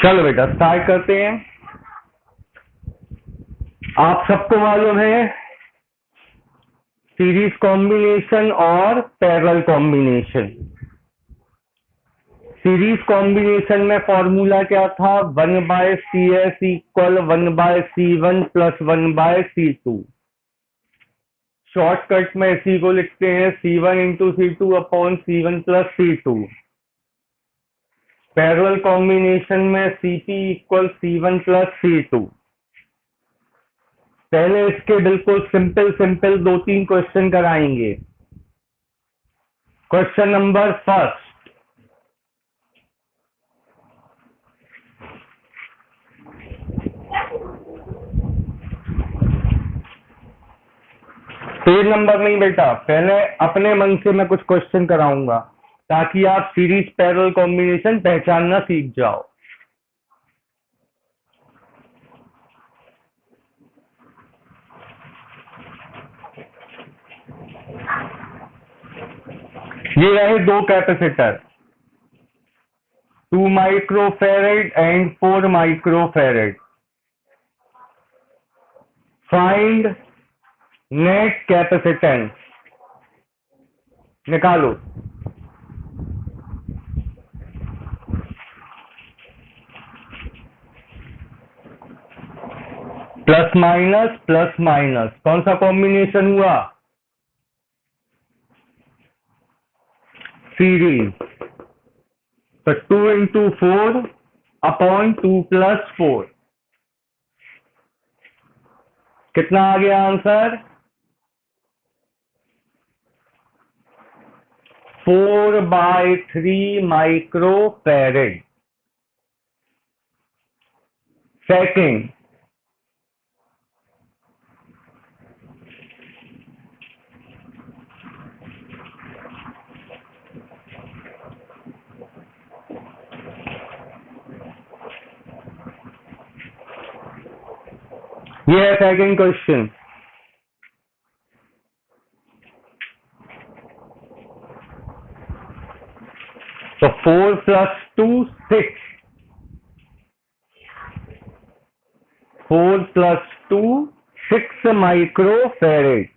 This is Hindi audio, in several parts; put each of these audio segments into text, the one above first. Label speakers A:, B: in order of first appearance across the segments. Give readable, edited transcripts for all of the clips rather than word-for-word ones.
A: चलो बेटा स्टार्ट करते हैं। आप सबको मालूम है सीरीज कॉम्बिनेशन और पैरेलल कॉम्बिनेशन। सीरीज कॉम्बिनेशन में फॉर्मूला क्या था? 1/CS equal 1/C1 plus 1/C2। Shortcut में इसी को लिखते हैं C1 into C2 upon C1 plus C2। Parallel combination में CP equal C1 plus C2। पहले इसके बिल्कुल सिंपल दो तीन क्वेश्चन कराएंगे। Question number first, page number नहीं बेटा, पहले अपने मन से मैं कुछ क्वेश्चन कराऊंगा ताकि आप सीरीज पैरेलल कॉम्बिनेशन पहचानना सीख जाओ। ये रहे दो capacitor 2 microfarad and 4 microfarad. Find net capacitance, निकालो। प्लस माइनस कौन सा कॉम्बिनेशन हुआ? सीरीज। तो 2 इंटू 4 अपॉन 2 प्लस 4 कितना आ गया आंसर? 4/3 माइक्रोफैरेड। सेकेंड, ये है सेकेंड क्वेश्चन। तो 4 प्लस 2 6, 4 प्लस 2 6 माइक्रोफैरेड।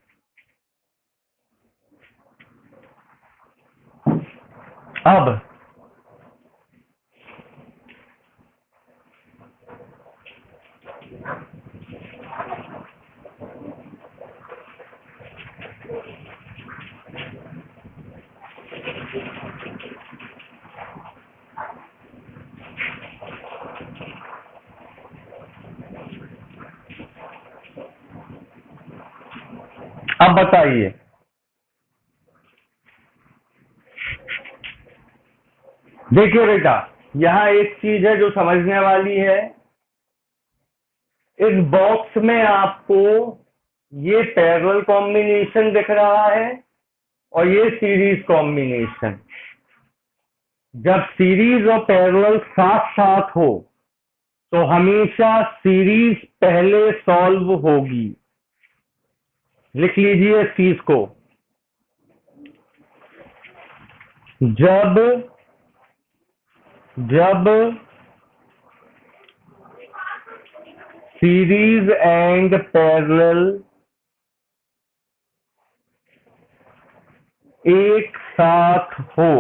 A: अब बताइए, देखिए बेटा यहां एक चीज है जो समझने वाली है। इस बॉक्स में आपको ये पैरेलल कॉम्बिनेशन दिख रहा है और ये सीरीज कॉम्बिनेशन। जब सीरीज और पैरेलल साथ साथ हो तो हमेशा सीरीज पहले सॉल्व होगी। लिख लीजिए इस चीज को। जब सीरीज एंड पैरेलल एक साथ हो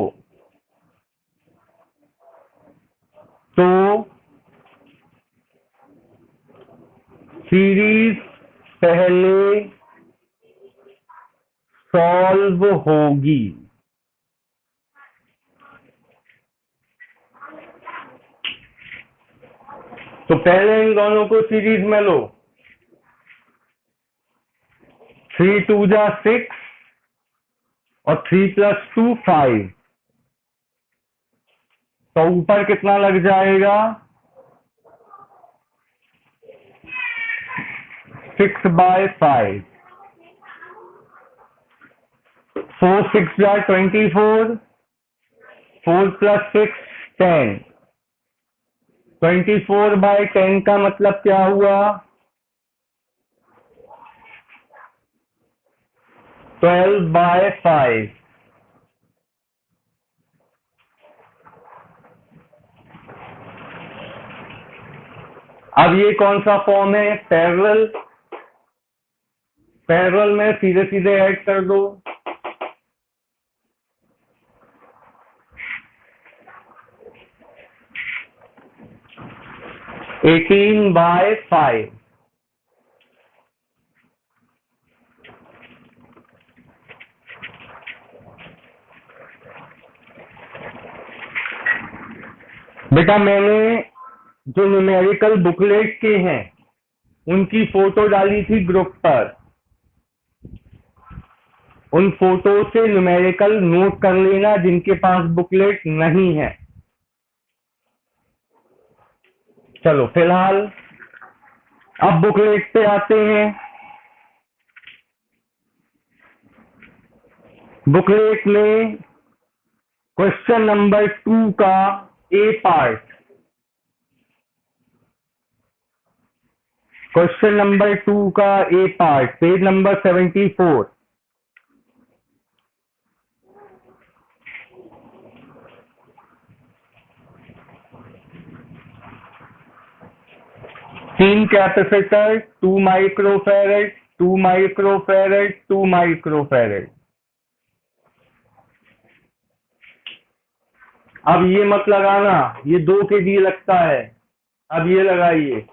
A: तो सीरीज पहले सॉल्व होगी। तो पहले इन दोनों को सीरीज में लो। 3 2 जा 6 और 3 प्लस 2 5। तो ऊपर कितना लग जाएगा? 6/5। 4 6 जा 24, 4 प्लस 6 10। 24/10 का मतलब क्या हुआ? 12/5। अब ये कौन सा फॉर्म है? पैरेलल। पैरेलल में सीधे सीधे ऐड कर दो। Eighteen bye 5। बेटा मैंने जो न्यूमेरिकल बुकलेट के हैं उनकी फोटो डाली थी ग्रुप पर। उन फोटो से न्यूमेरिकल नोट कर लेना जिनके पास बुकलेट नहीं है। चलो फिलहाल अब बुकलेट पे आते हैं। बुकलेट में क्वेश्चन नंबर 2 का ए पार्ट, क्वेश्चन नंबर 2 का ए पार्ट, पेज नंबर 74। तीन कैपेसिटर, 2 माइक्रोफैरड, 2 माइक्रोफैरड, 2 माइक्रोफैरड। अब ये मत लगाना, ये 2 के लिए लगता है। अब ये लगाइए।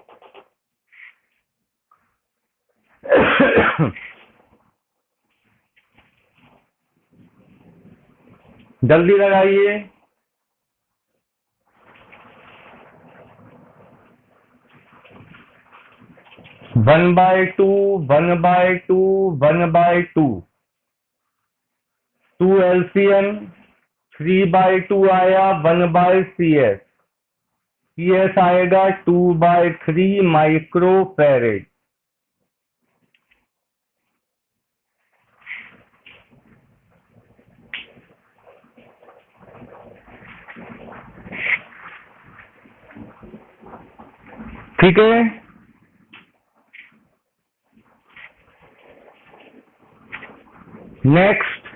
A: जल्दी लगाइए। 1/2, 1/2, 1/2, 2 LCM, 3/2 आया 1/CS, CS आएगा 2/3 माइक्रोफैरड। ठीक है। नेक्स्ट,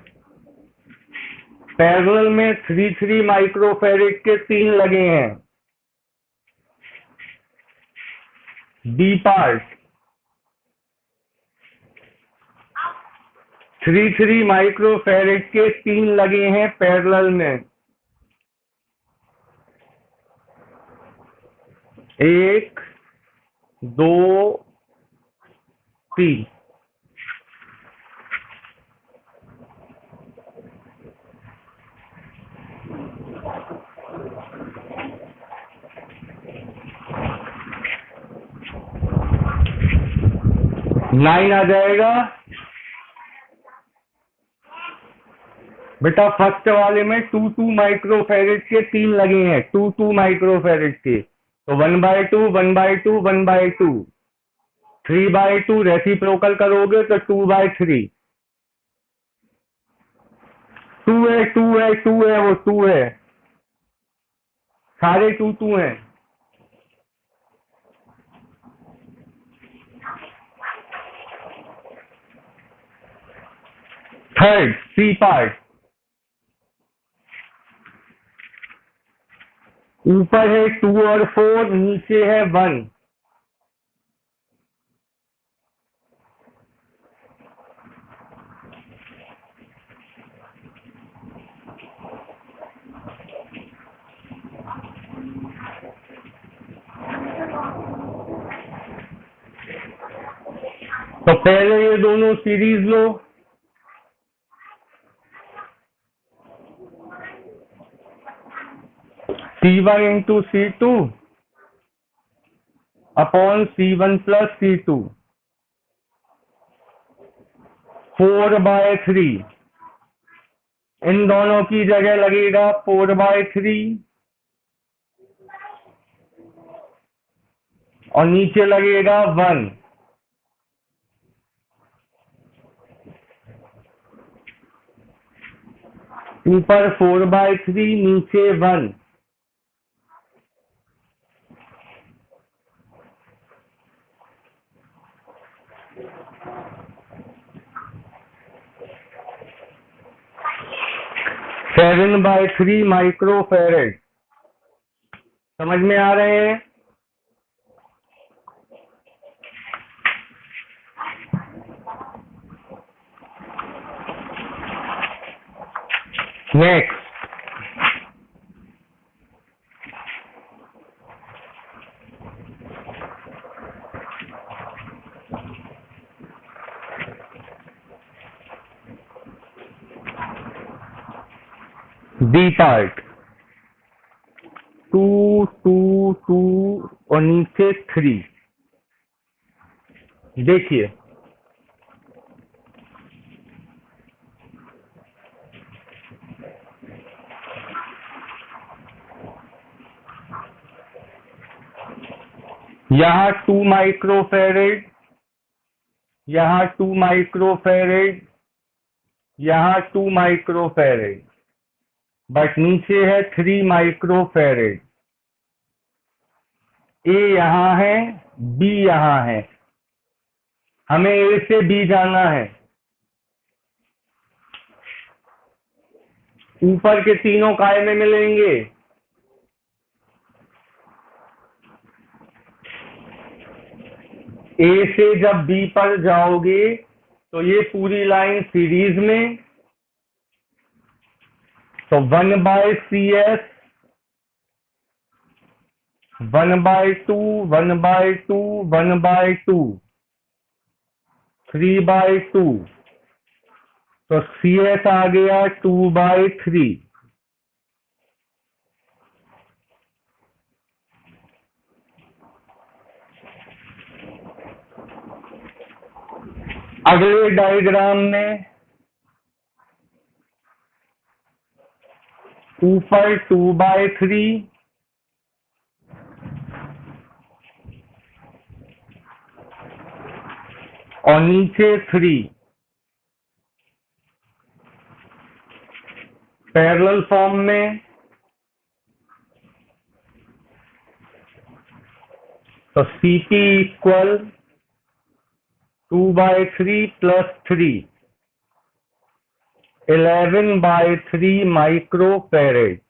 A: पैरेलल में 3 माइक्रोफैरड के 3 लगे हैं। बी पार्ट, 3 माइक्रोफैरड के 3 लगे हैं पैरेलल में। 1, 2, 3। नाइन आ जाएगा। बेटा फर्स्ट वाले में 2 माइक्रोफैरड के 3 लगे हैं, 2 माइक्रोफैरड के, तो 1/2, 1/2, 1/2, 3/2 रेसिप्रोकल करोगे तो 2/3। 2 है, 2 है, 2 है, वो 2 है, सारे 2 हैं। थर्ड, सी पार्ट, ऊपर है 2 और 4, नीचे है 1। तो पहले ये दोनों सीरीज लो। C1 into C2 upon C1 plus C2, 4/3। इन दोनों की जगह लगेगा 4/3 और नीचे लगेगा 1। ऊपर 4/3, नीचे 1। Seven by 3 microfarad. समझ में आ रहे हैं? नेक्स्ट, बी पार्ट 2 2 2 और नीचे 3। देखिए यहाँ 2 माइक्रोफेरेड, यहाँ 2 माइक्रोफेरेड, यहाँ 2 माइक्रोफेरेड, बट नीचे है 3 माइक्रोफेरेड। ए यहाँ है, बी यहाँ है, हमें ए से बी जाना है। ऊपर के तीनों काय में मिलेंगे, ए से जब बी पर जाओगे तो ये पूरी लाइन सीरीज में, तो 1/CS 1/2 1/2 1/2 3/2, तो CS आ गया 2/3। अगले डायग्राम में ऊपर 2/3 और नीचे 3, पैरेलल फॉर्म में, तो CP equal 2/3 plus 3 11/3 microfarad.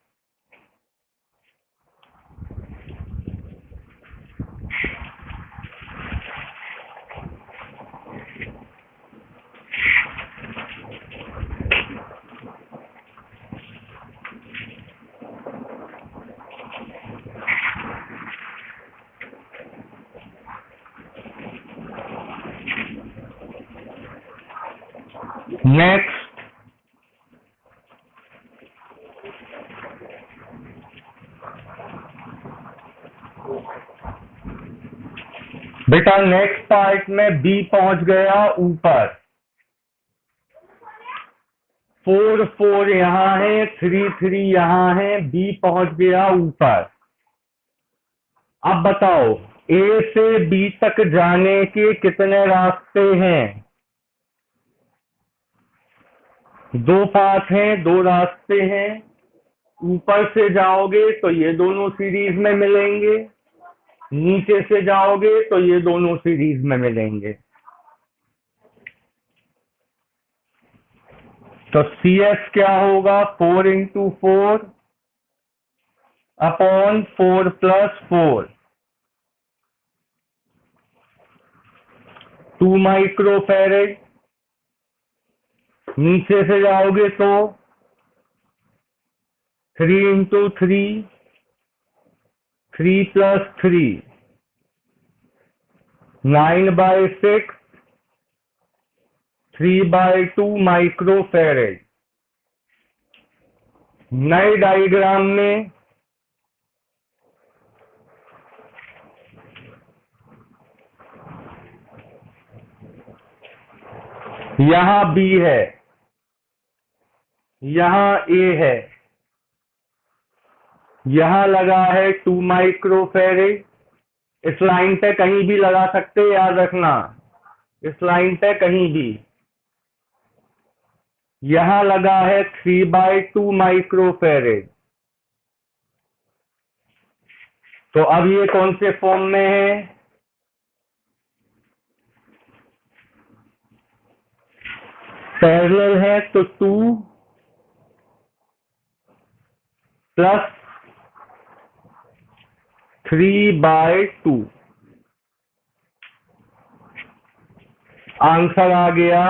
A: Next, बेटा नेक्स्ट पार्ट में बी पहुंच गया ऊपर, 4 4 यहाँ है, 3 3 यहाँ है, बी पहुंच गया ऊपर। अब बताओ ए से बी तक जाने के कितने रास्ते हैं? 2 पाथ हैं, 2 रास्ते हैं। ऊपर से जाओगे तो ये दोनों सीरीज में मिलेंगे, नीचे से जाओगे तो ये दोनों सीरीज में मिलेंगे। तो CS क्या होगा? 4 × 4 अपॉन 4 + 4, 2 माइक्रोफेरेड। नीचे से जाओगे तो 3 × 3, 3 + 3 9/6 3/2 माइक्रोफेरेड। नए डायग्राम में यहाँ B है, यहाँ A है, यहाँ लगा है 2 माइक्रोफेरेड। इस लाइन पे कहीं भी लगा सकते, याद रखना, इस लाइन पे कहीं भी। यहाँ लगा है 3/2 माइक्रोफेरेड। तो अब ये कौन से फॉर्म में है? पैरेलल है तो 2 + 3/2। आंसर आ गया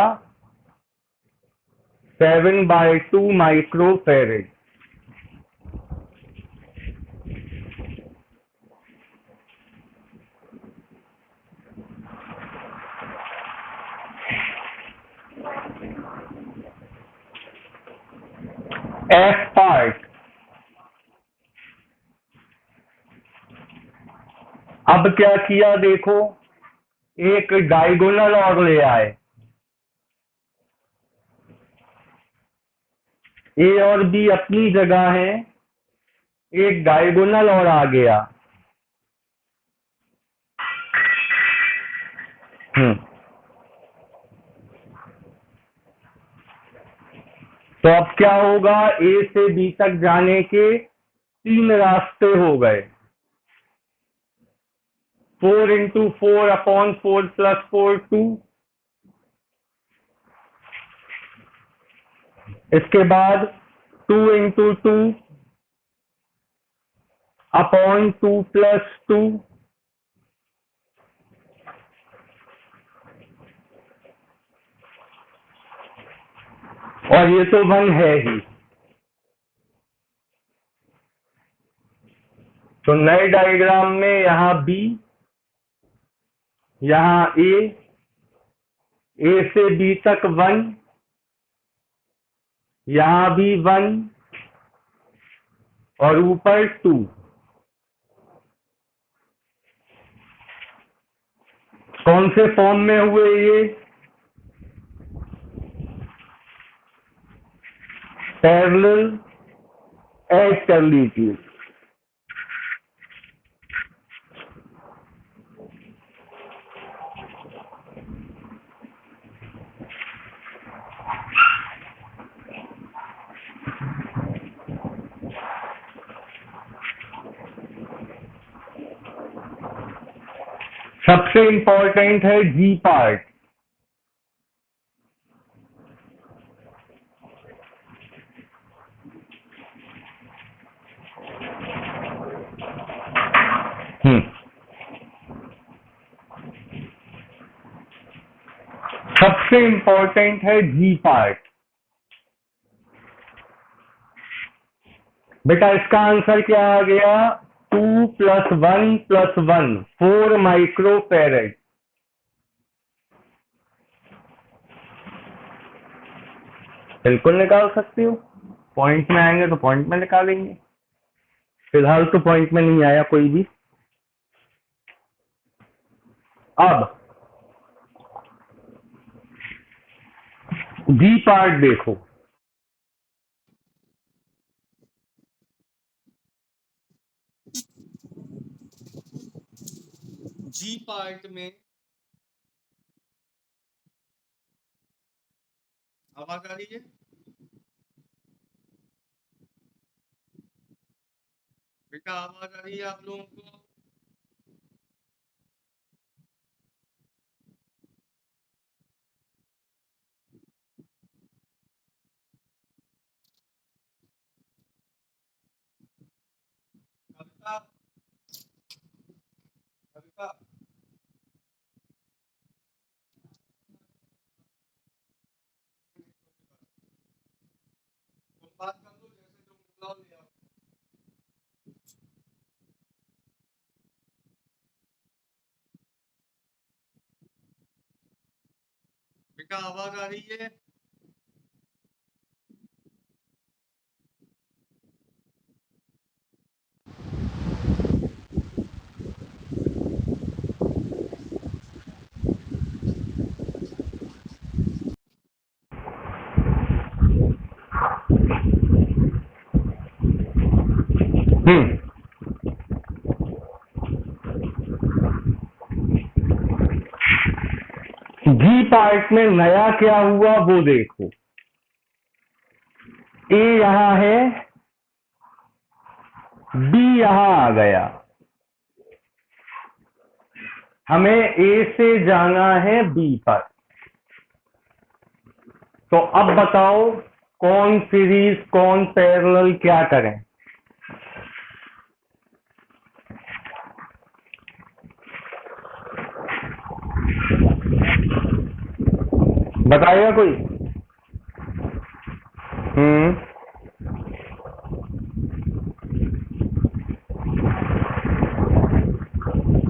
A: 7/2 माइक्रोफेरेड। एफ पार्ट, अब क्या किया देखो, एक डायगोनल और ले आए, ए और बी अपनी जगह है, एक डायगोनल और आ गया। तो अब क्या होगा, ए से बी तक जाने के 3 रास्ते हो गए। 4 × 4/4 + 4 2, इसके बाद 2 × 2/2 + 2, और ये तो 1 है ही। तो नए डायग्राम में यहाँ बी, यहाँ ए से बी तक 1, यहाँ भी 1 और ऊपर 2। कौन से फॉर्म में हुए ये? पैरेलल, ऐड कर लीजिए। सबसे इंपॉर्टेंट है जी पार्ट। सबसे इंपॉर्टेंट है जी पार्ट। बेटा इसका आंसर क्या आ गया? 2 + 1 + 1 4 माइक्रोफेरेड। बिल्कुल निकाल सकते हो, पॉइंट में आएंगे तो पॉइंट में निकालेंगे। फिलहाल तो पॉइंट में नहीं आया कोई भी। अब जी पार्ट देखो,
B: जी पार्ट में आवाज आ रही है? बेटा आवाज आ रही है आप लोगों को? कविता, कविता, तुम बात कर लो जैसे जो बुलाओ ले आओ। बेटा आवाज आ रही है?
A: जी पार्ट में नया क्या हुआ वो देखो। ए यहां है, बी यहां आ गया, हमें ए से जाना है बी पर। तो अब बताओ कौन सीरीज कौन पैरेलल क्या करें? बताएगा कोई? हम्म।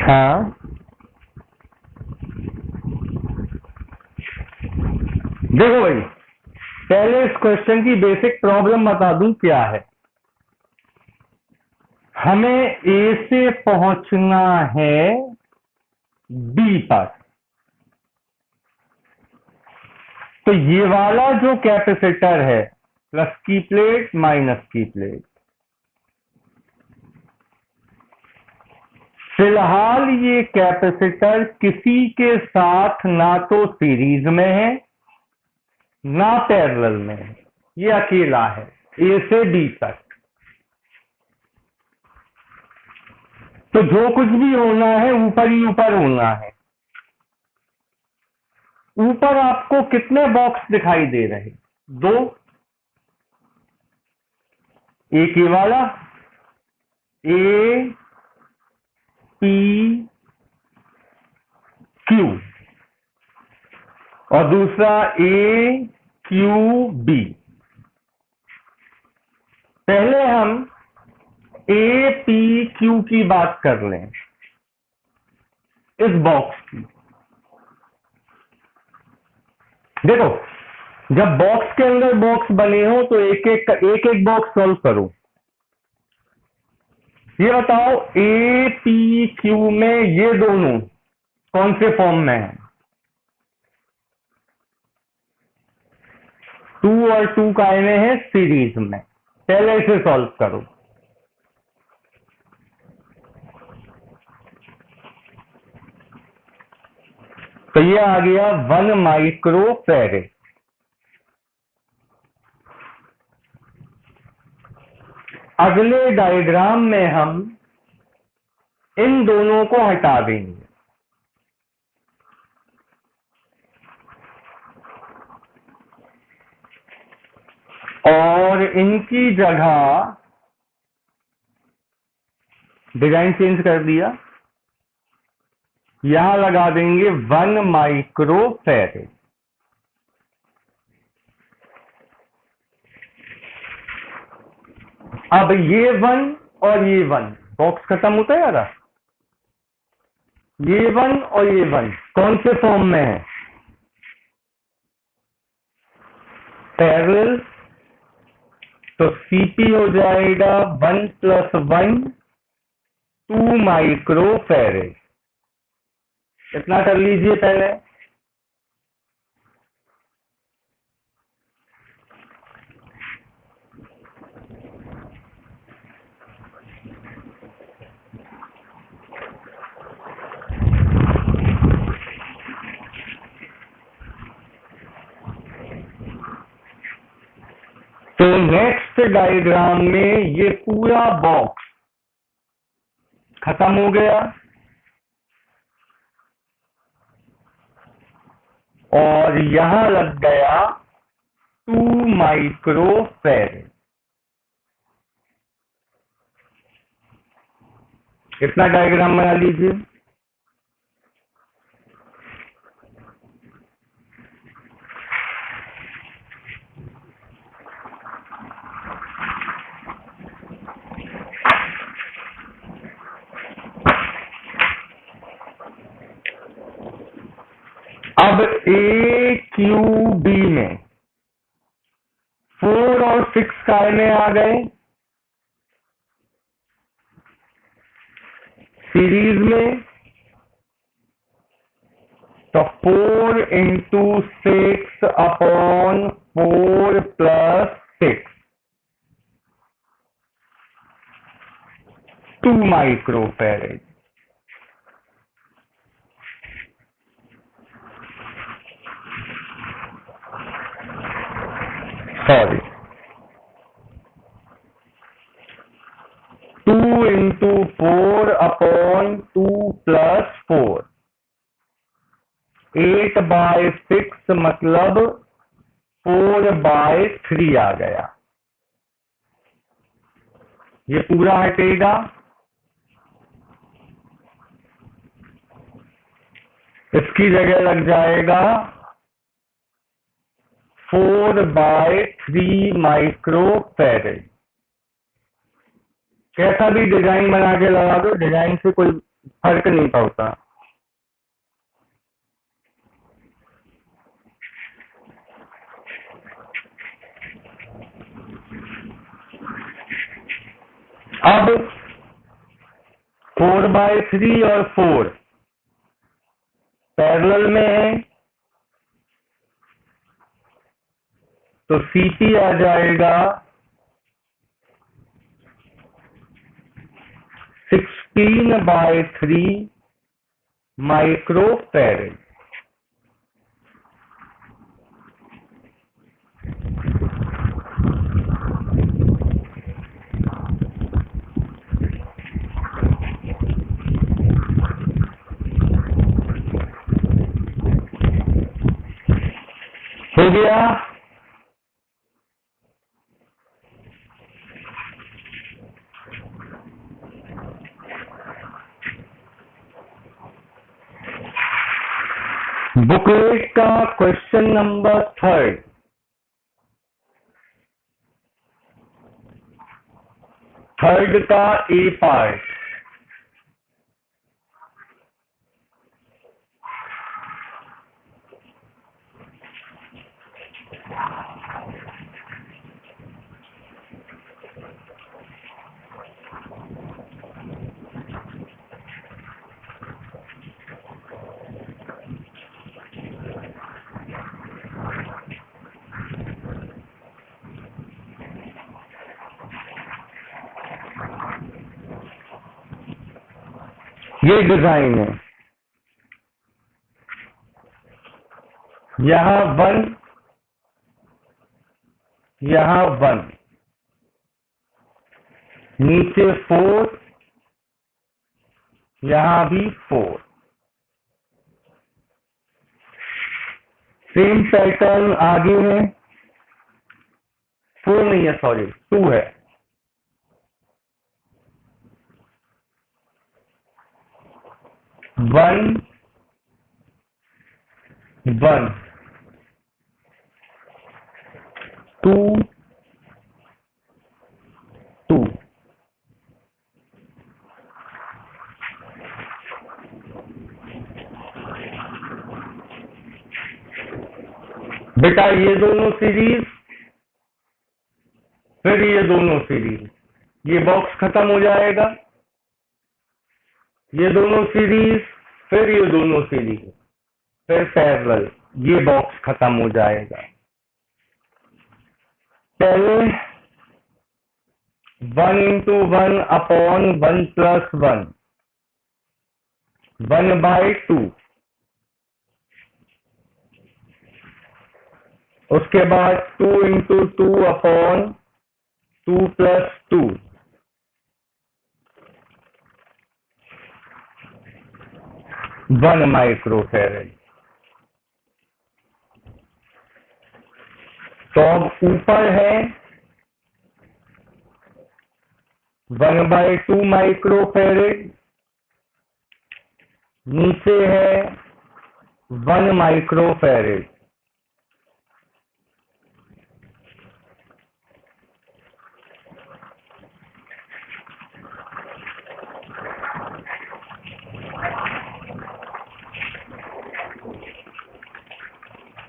A: हाँ, देखो भाई, पहले इस क्वेश्चन की बेसिक प्रॉब्लम बता दूं क्या है। हमें ए से पहुंचना है बी पर। तो ये वाला जो कैपेसिटर है, प्लस की प्लेट माइनस की प्लेट, फिलहाल ये कैपेसिटर किसी के साथ ना तो सीरीज में है ना पैरेलल में है, ये अकेला है ए से बी तक। तो जो कुछ भी होना है ऊपर ही ऊपर होना है। ऊपर आपको कितने बॉक्स दिखाई दे रहे? दो। एक ये वाला ए पी क्यू और दूसरा ए क्यू बी। पहले हम ए पी क्यू की बात कर लें, इस बॉक्स की। देखो, जब बॉक्स के अंदर बॉक्स बने हो तो एक एक बॉक्स सॉल्व करो। ये बताओ ए पी क्यू में ये दोनों कौन से फॉर्म में है? 2 और 2 काय में है? सीरीज में। पहले इसे सॉल्व करो। तो ये आ गया 1 माइक्रो फैरेड। अगले डायग्राम में हम इन दोनों को हटा देंगे। और इनकी जगह डिजाइन चेंज कर दिया, यहां लगा देंगे 1 माइक्रो फैरेड। अब ये 1 और ये 1 बॉक्स खत्म होता है यार। ये 1 और ये 1 कौन से फॉर्म में है? पैरेलल। तो सीपी हो जाएगा 1 + 1 2 माइक्रो फैरेड। इतना कर लीजिए पहले। तो नेक्स्ट डायग्राम में ये पूरा बॉक्स खत्म हो गया और यहां लग गया 2 माइक्रो फैरेड। इतना डायग्राम बना लीजिए। अब ए क्यू बी में 4 और 6 काय में आ गए? सीरीज में। तो 4 × 6 upon 4 + 6 2 micro farad. Sorry, 2 × 4 upon 2 + 4 8/6 मतलब 4/3 आ गया। ये पूरा हटेगा। इसकी जगह लग जाएगा 4/3 माइक्रोफैरेड। कैसा भी डिजाइन बना के लगा दो, डिजाइन से कोई फर्क नहीं पड़ता। अब 4/3 और 4 पैरेलल में है, तो सीपी आ जाएगा 16/3 माइक्रोफैरेड। हो गया। बुकलेट का क्वेश्चन नंबर 3, थर्ड का ए पार्ट। ये डिजाइन है, यहां 1, यहां 1, नीचे 4, यहां भी 4। सेम पैटर्न आगे है, 4 नहीं है, सॉरी 2 है। वन 1, 2 2। बेटा ये दोनों सीरीज, फिर ये दोनों सीरीज, ये बॉक्स खत्म हो जाएगा। ये दोनों सीरीज, फिर ये दोनों सीरीज, फिर पैरेलल, ये बॉक्स खत्म हो जाएगा। पहले 1 into 1 upon 1 plus 1, 1/2। उसके बाद 2 into 2 upon 2 plus 2, 1 माइक्रोफैरेड। तो अब ऊपर है 1/2 माइक्रोफैरेड, नीचे है 1 माइक्रोफैरेड।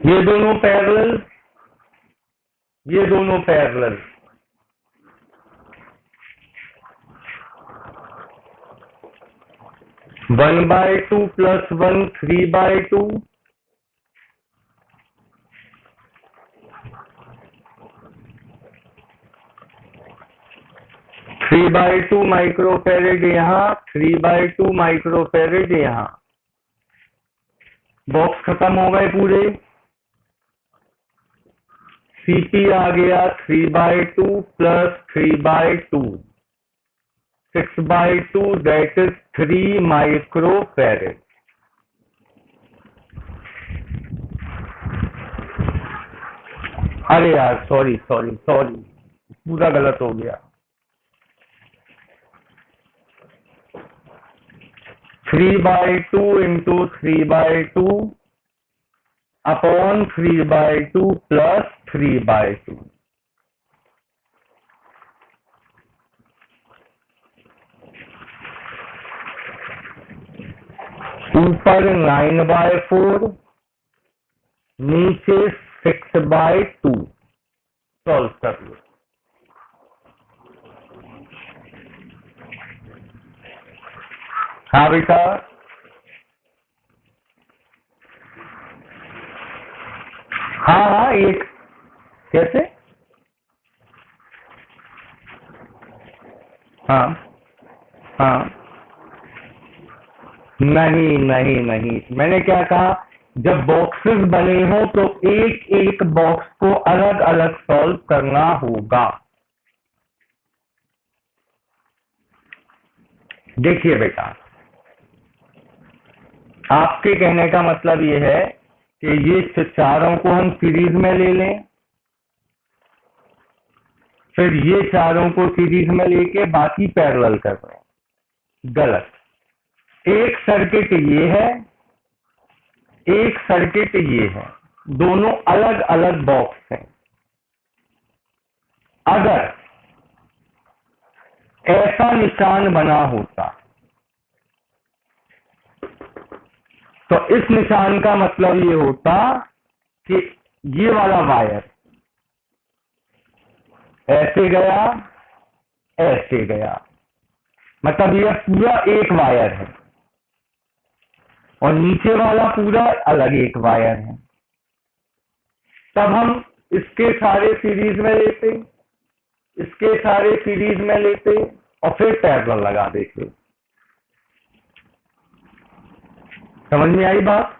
A: ये दोनों पैरेलल, ये दोनों parallel. One by two plus 1 3/2, 3/2 microfarad यहाँ, 3/2 माइक्रोफैरेड यहाँ। बॉक्स खत्म हो गए पूरे। सीपी आ गया 3/2 प्लस 3/2, 6/2, दैट इज 3 माइक्रोफैरेड। अरे यार सॉरी, पूरा गलत हो गया। 3/2 into 3/2 अपॉन 3/2 प्लस 3/2। ऊपर 9/4, नीचे 6/2। सॉल्व कर लो। हाँ बेटा, हाँ एक कैसे? हाँ हाँ, नहीं नहीं नहीं, मैंने क्या कहा, जब बॉक्सेस बने हो तो एक एक बॉक्स को अलग अलग सॉल्व करना होगा। देखिए बेटा, आपके कहने का मतलब ये है कि ये चारों को हम सीरीज में ले लें, फिर ये चारों को सीरीज में लेके बाकी पैरेलल कर रहे हैं। गलत। एक सर्किट ये है, एक सर्किट ये है, दोनों अलग अलग बॉक्स हैं। अगर ऐसा निशान बना होता तो इस निशान का मतलब ये होता कि ये वाला वायर ऐसे गया, ऐसे गया, मतलब यह पूरा एक वायर है और नीचे वाला पूरा अलग एक वायर है। तब हम इसके सारे सीरीज में लेते, इसके सारे सीरीज में लेते और फिर पैरेलल लगा देते। समझ में आई बात?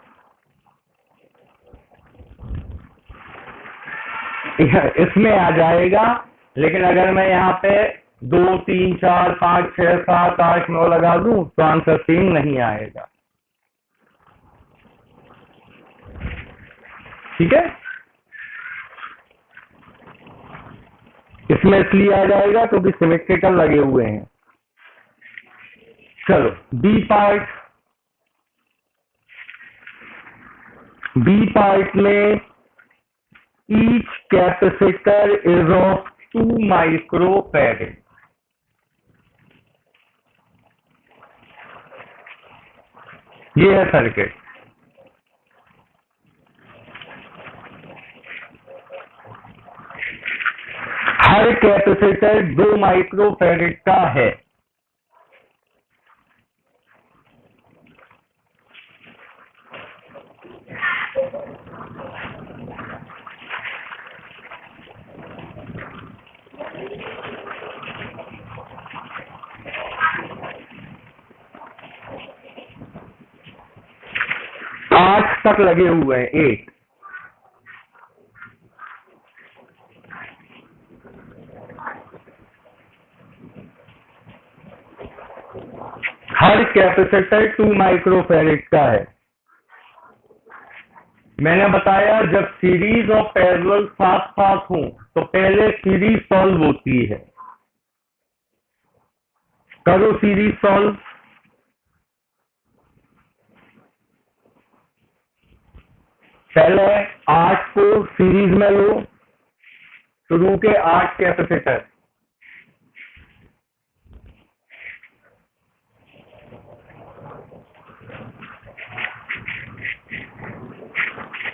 A: इसमें आ जाएगा, लेकिन अगर मैं यहाँ पे 2 3 4 5 6 7 8 9 लगा दूं तो आंसर सेम नहीं आएगा। ठीक है, इसमें इसलिए आ जाएगा क्योंकि सिमेट्रिकल लगे हुए हैं। चलो बी पार्ट, बी पार्ट में each capacitor is of 2 microfarad। ये है सर्किट। हर कैपेसिटर 2 माइक्रोफैरेड का है। आठ तक लगे हुए हैं, 8। हर कैपेसिटर 2 माइक्रोफैरेड का है। मैंने बताया जब सीरीज और पैरेलल साथ साथ हों तो पहले सीरीज सॉल्व होती है। करो सीरीज सॉल्व। पहले 8 को सीरीज में लो, शुरू के 8 कैपेसिटर,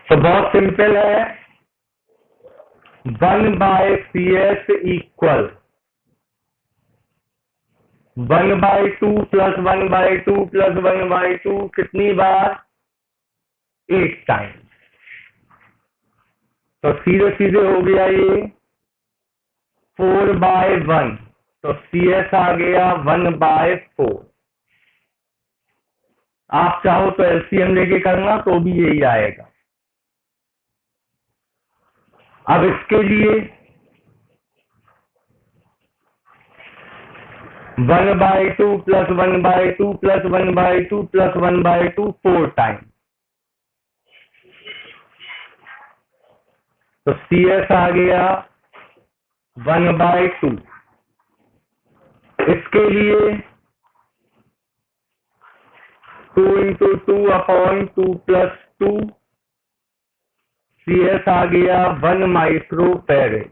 A: तो बहुत सिंपल है, 1/CS इक्वल 1/2 प्लस 1/2 प्लस 1/2 कितनी बार? 8 टाइम। तो सीधे सीधे हो गया ये 4/1, तो CS आ गया 1/4। आप चाहो तो LCM लेके करना तो भी यही आएगा। अब इसके लिए 1/2 प्लस 1/2 प्लस 1/2 प्लस 1/2 4 टाइम, तो CS आ गया 1/2। इसके लिए 2 × 2 अपॉन 2 + 2 CS आ गया 1 माइक्रोफैरेड।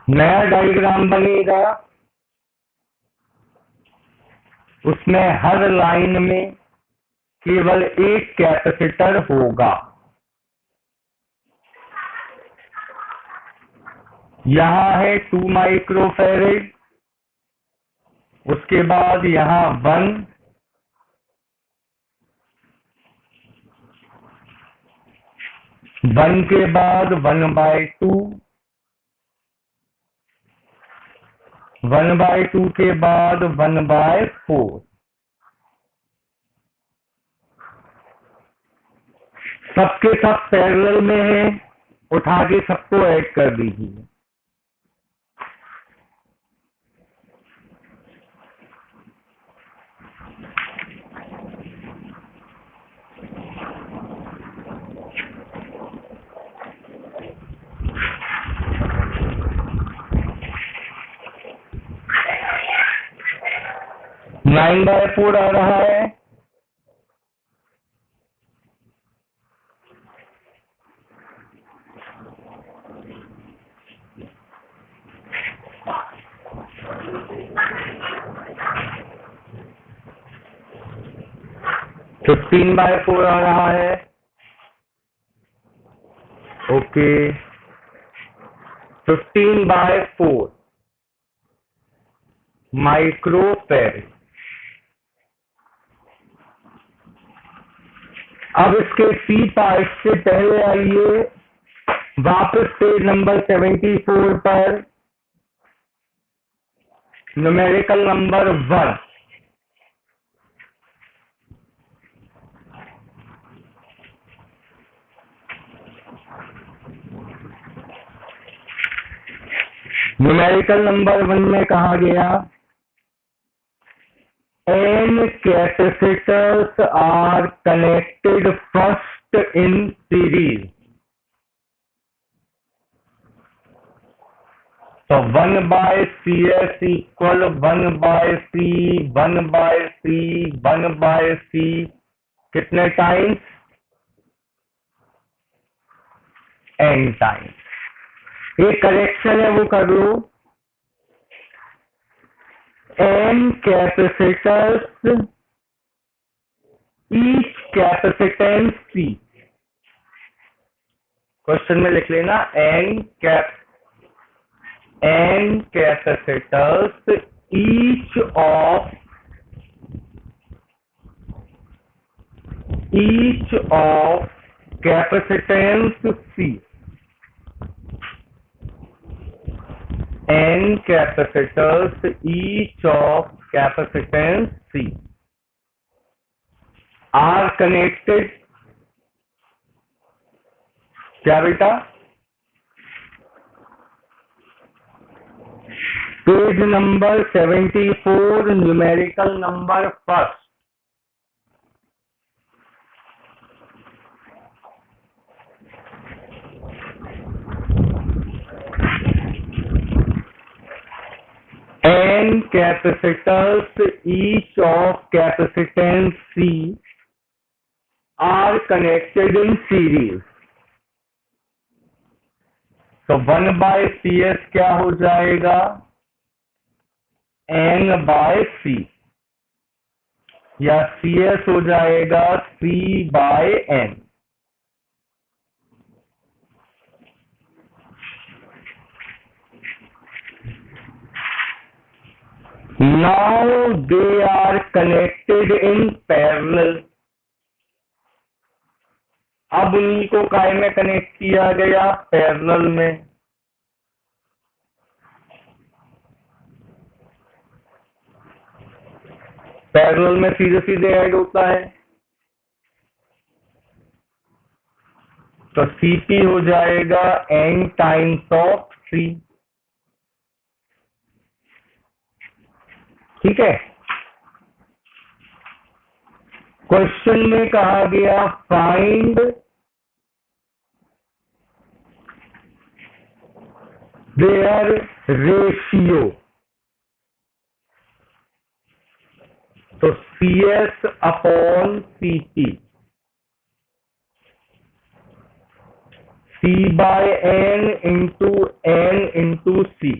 A: नया डायग्राम बनेगा, उसमें हर लाइन में केवल एक कैपेसिटर होगा। यहां है 2 माइक्रोफैरेड, उसके बाद यहां 1 के बाद 1/2, 1/2 के बाद 1/4। सबके सब पैरेलल में है, उठा के सबको ऐड कर दीजिए। नाइन बाय 4 आ रहा है, तो 15/4 आ रहा है। Okay, 15/4 microfarad. अब इसके सी पार्ट से पहले आइए वापस पेज नंबर 74 पर, न्यूमेरिकल नंबर 1। न्यूमेरिकल नंबर 1 में कहा गया n capacitors are connected first in series. तो 1/CS equal 1/C, 1/C, 1/C कितने टाइम्स? n times. एक करेक्शन है वो कर लो, n capacitors, each capacitance C। Question में लिख लेना n capacitors, each of capacitance C, n capacitors, each of capacitance C are connected। क्या बेटा? Page number 74, numerical number 1। n capacitors, each of capacitance C are connected in series। तो 1/CS क्या हो जाएगा? n/C, या CS हो जाएगा C/n। Now they are connected in parallel। अब उन्हीं को काय में कनेक्ट किया गया? पैरेलल में। पैरेलल में सीधे सीधे ऐड होता है, तो CP हो जाएगा n टाइम्स ऑफ C। ठीक है। क्वेश्चन में कहा गया फाइंड देयर रेशियो। तो CS upon CP, C by N into C,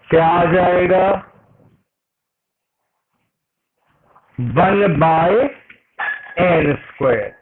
A: क्या आ जाएगा? 1/n²।